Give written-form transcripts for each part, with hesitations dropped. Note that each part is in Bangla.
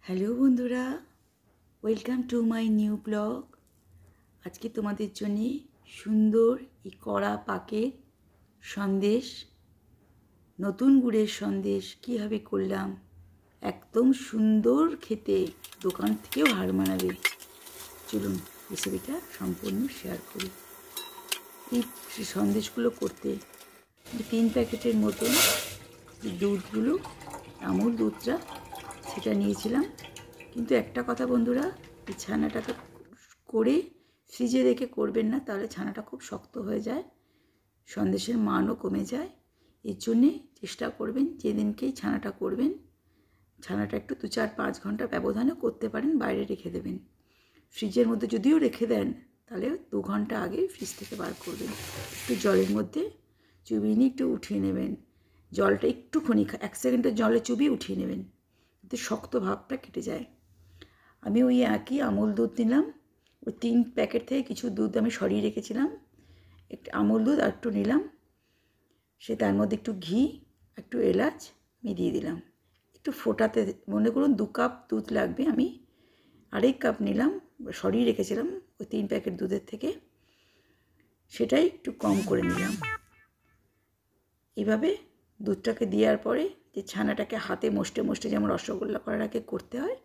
হ্যালো বন্ধুরা, welcome to my new blog. আজকে তোমাদের জন্যে সুন্দর এই কড়া পাকের সন্দেশ, নতুন গুড়ের সন্দেশ কীভাবে করলাম, একদম সুন্দর খেতে, দোকান থেকেও হার মানাবে। চলুন রেসিপিটা সম্পূর্ণ শেয়ার করি। এই সন্দেশগুলো করতে 3 প্যাকেটের মতন দুধগুলো, আমুল দুধটা সেটা নিয়েছিলাম। কিন্তু একটা কথা বন্ধুরা, এই ছানাটাকে করে ফ্রিজে রেখে করবেন না, তাহলে ছানাটা খুব শক্ত হয়ে যায়, সন্দেশের মানও কমে যায়। এর জন্যে চেষ্টা করবেন যেদিনকেই ছানাটা করবেন, ছানাটা একটু 2-4-5 ঘন্টা ব্যবধানে করতে পারেন, বাইরে রেখে দেবেন। ফ্রিজের মধ্যে যদিও রেখে দেন, তাহলে 2 ঘন্টা আগে ফ্রিজ থেকে বার করবেন। একটু জলের মধ্যে চুবিয়ে নিয়ে একটু উঠিয়ে নেবেন, জলটা একটুখানি 1 সেকেন্ডের জলে চুবিয়ে উঠিয়ে নেবেন, এতে শক্ত ভাবটা কেটে যায়। আমি ওই একই আমুল দুধ নিলাম, ওই 3 প্যাকেট থেকে কিছু দুধ আমি সরিয়ে রেখেছিলাম, একটু আমুল দুধ আর একটু নিলাম, সে তার মধ্যে একটু ঘি, একটু এলাচ আমি দিয়ে দিলাম। একটু ফোটাতে, মনে করুন 2 কাপ দুধ লাগবে, আমি 1.5 কাপ নিলাম, সরিয়ে রেখেছিলাম ওই 3 প্যাকেট দুধের থেকে, সেটাই একটু কম করে নিলাম। এইভাবে দুধটাকে দেওয়ার পরে যে ছানাটাকে হাতে মুষ্টে মুষ্টে, যেমন রসগোল্লা করার আগে করতে হয়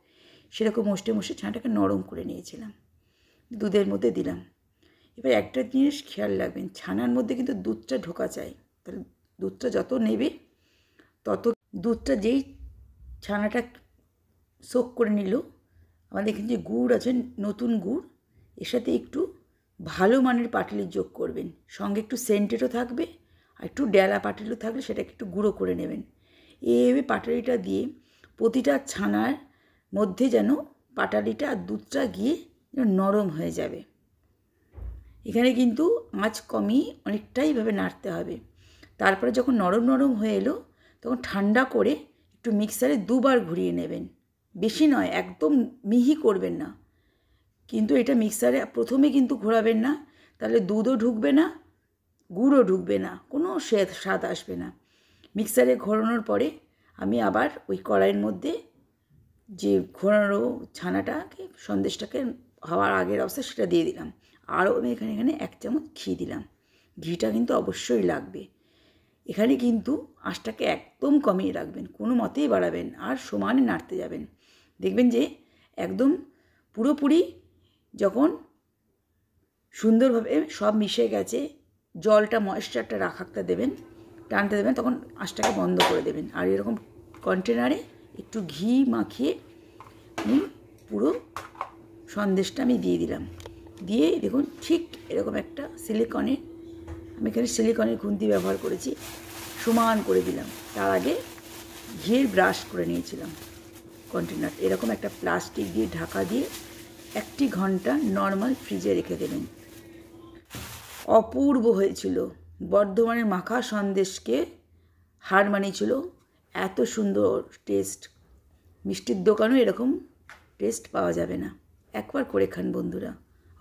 সেরকম মুষ্টে মুষ্টে ছানাটাকে নরম করে নিয়েছিলাম, দুধের মধ্যে দিলাম। এবার একটা জিনিস খেয়াল রাখবেন, ছানার মধ্যে কিন্তু দুধটা ঢোকা চাই, তাহলে দুধটা যত নেবে তত, দুধটা যেই ছানাটা সোক করে নিল, আমাদের এখানে যে গুড় আছে, নতুন গুড়, এর সাথে একটু ভালো মানের পাটালি যোগ করবেন, সঙ্গে একটু সেন্টেডও থাকবে, আর একটু ডেলা পাটালিও থাকলে সেটাকে একটু গুঁড়ো করে নেবেন। এইভাবে পাটালিটা দিয়ে প্রতিটা ছানার মধ্যে যেন পাটালিটা আর দুধটা গিয়ে নরম হয়ে যাবে। এখানে কিন্তু আঁচ কমিয়ে অনেকটাই ভাবে নাড়তে হবে। তারপরে যখন নরম নরম হয়ে এলো, তখন ঠান্ডা করে একটু মিক্সারে 2 বার ঘুরিয়ে নেবেন, বেশি নয়, একদম মিহি করবেন না। কিন্তু এটা মিক্সারে প্রথমে কিন্তু ঘোরাবেন না, তাহলে দুধও ঢুকবে না, গুড়ও ঢুকবে না, কোনো স্বাদ আসবে না। মিক্সারে ঘোরানোর পরে আমি আবার ওই কড়াইয়ের মধ্যে যে ঘোরানো ছানাটাকে, সন্দেশটাকে হওয়ার আগের অবস্থা, সেটা দিয়ে দিলাম। আরও আমি এখানে 1 চামচ ঘি দিলাম, ঘিটা কিন্তু অবশ্যই লাগবে। এখানে কিন্তু আঁচটাকে একদম কমিয়ে রাখবেন, কোনো মতেই বাড়াবেন, আর সমানে নাড়তে যাবেন। দেখবেন যে একদম পুরোপুরি যখন সুন্দরভাবে সব মিশে গেছে, জলটা ময়েশ্চারটা রাখাতে দেবেন, টানতে দেবেন, তখন আঁচটাকে বন্ধ করে দেবেন। আর এরকম কন্টেনারে একটু ঘি মাখিয়ে পুরো সন্দেশটা আমি দিয়ে দিলাম। দিয়ে দেখুন ঠিক এরকম একটা সিলিকনের, আমি এখানে সিলিকনের খুন্তি ব্যবহার করেছি, সমান করে দিলাম। তার আগে ঘিয়ের ব্রাশ করে নিয়েছিলাম কন্টেনার, এরকম একটা প্লাস্টিক দিয়ে ঢাকা দিয়ে 1 ঘন্টা নর্মাল ফ্রিজে রেখে দেবেন। অপূর্ব হয়েছিল, বর্ধমানের মাখা সন্দেশকে হার মানিয়েছিল, এত সুন্দর টেস্ট। মিষ্টির দোকানেও এরকম টেস্ট পাওয়া যাবে না। একবার করে খান বন্ধুরা,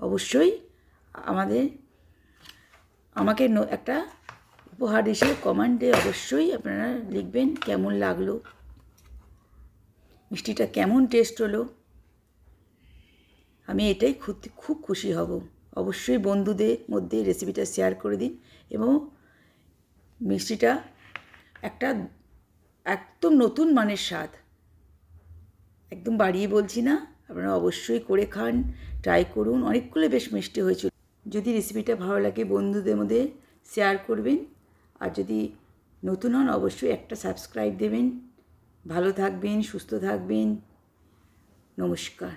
অবশ্যই আমাকে একটা উপহার হিসেবে কমেন্টে অবশ্যই আপনারা লিখবেন কেমন লাগলো, মিষ্টিটা কেমন টেস্ট হলো। আমি এটাই খুব খুশি হব। অবশ্যই বন্ধুদের মধ্যে রেসিপিটা শেয়ার করে দিন, এবং মিষ্টিটা একটা একদম নতুন মানের স্বাদ, একদম বাড়িয়ে বলছি না, আপনারা অবশ্যই করে খান, ট্রাই করুন। অনেকগুলো বেশ মিষ্টি হয়েছিল। যদি রেসিপিটা ভালো লাগে বন্ধুদের মধ্যে শেয়ার করবেন, আর যদি নতুন হন অবশ্যই একটা সাবস্ক্রাইব দেবেন। ভালো থাকবেন, সুস্থ থাকবেন, নমস্কার।